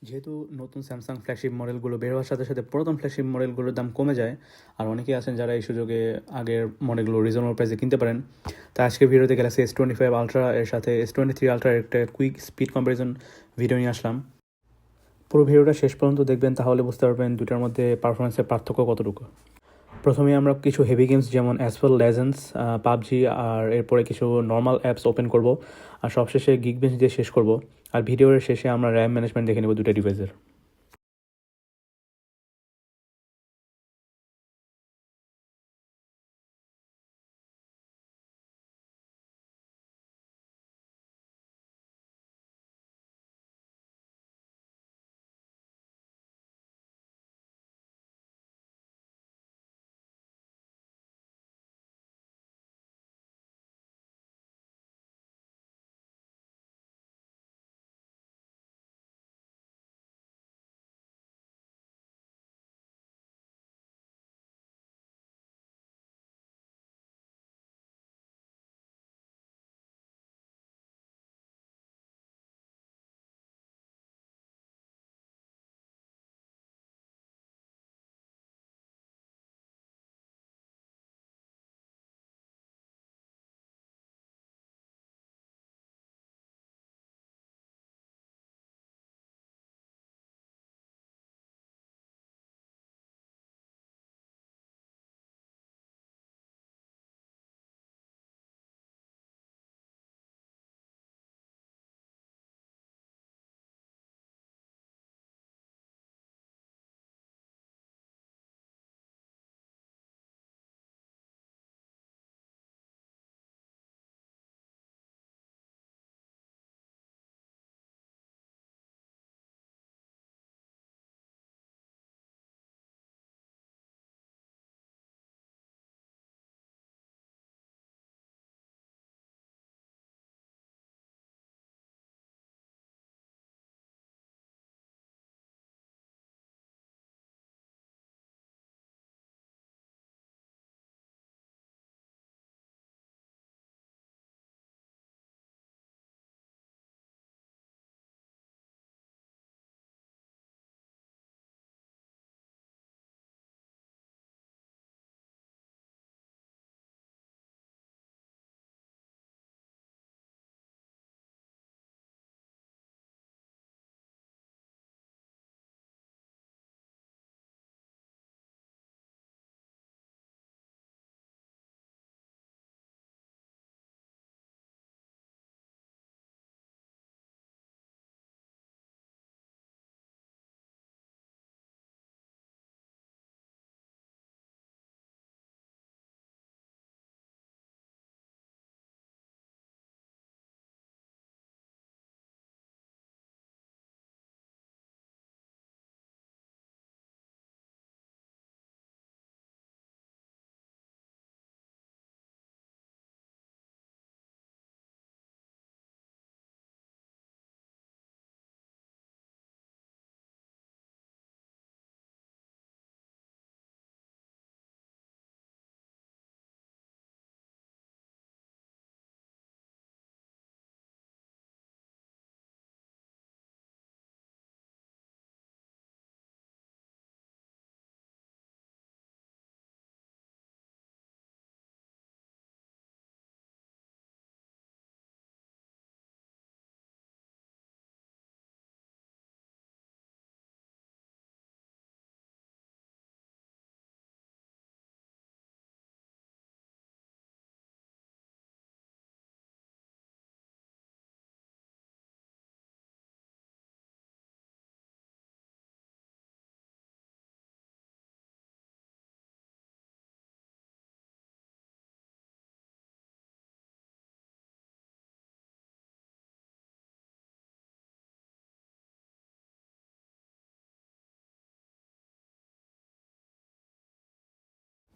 যেহেতু নতুন Samsung flagship মডেলগুলো বের হওয়ার সাথে সাথে পুরাতন ফ্ল্যাগশিপ মডেলগুলোর দাম কমে যায়, আর অনেকেই আছেন যারা এই সুযোগে আগের মডেলগুলো রিজনেবল প্রাইসে কিনতে পারেন। তাই আজকে ভিডিওতে গ্যালাক্সি S25 আলট্রা এর সাথে S23 আলট্রার একটা কুইক স্পিড কম্পারিজন ভিডিও নিয়ে আসলাম। পুরো ভিডিওটা শেষ পর্যন্ত দেখবেন, তাহলে বুঝতে পারবেন দুটার মধ্যে পারফরমেন্সের পার্থক্য কতটুকু। প্রথমে আমরা কিছু হেভি গেমস যেমন অ্যাসফল লেজেন্ডস, পাবজি আর এরপরে কিছু নর্মাল অ্যাপস ওপেন করব, আর সবশেষে গিগ বেঞ্চ দিয়ে শেষ করব। আর ভিডিওর শেষে আমরা র্যাম ম্যানেজমেন্ট দেখে নেব দুটো ডিভাইসের।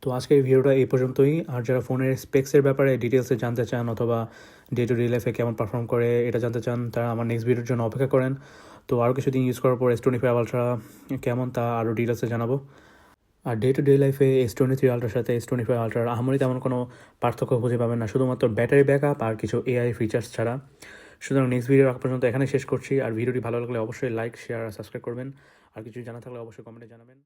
তো আজকের ভিডিওটা এই পর্যন্তই। আর যারা ফোনের স্পেক্সের ব্যাপারে ডিটেলসে জানতে চান অথবা ডে টু ডে লাইফে কেমন পারফর্ম করে এটা জানতে চান, তারা আমার নেক্সট ভিডিওর জন্য অপেক্ষা করেন। তো আরও কিছুদিন ইউজ করার পর S25 আলট্রা কেমন তা আরও ডিটেলসে জানাবো। আর ডে টু ডে লাইফে S23 আলট্রার সাথে S25 আলট্রার আহামরি তেমন কোনো পার্থক্য খুঁজে পাবেন না, শুধুমাত্র ব্যাটারি ব্যাকআপ আর কিছু AI ফিচার্স ছাড়া। সুতরাং নেক্সট ভিডিও রাখা পর্যন্ত এখানে শেষ করছি। আর ভিডিওটি ভালো লাগলে অবশ্যই লাইক, শেয়ার আর সাবস্ক্রাইব করবেন। আর কিছু জানা থাকলে অবশ্যই কমেন্টে জানাবেন।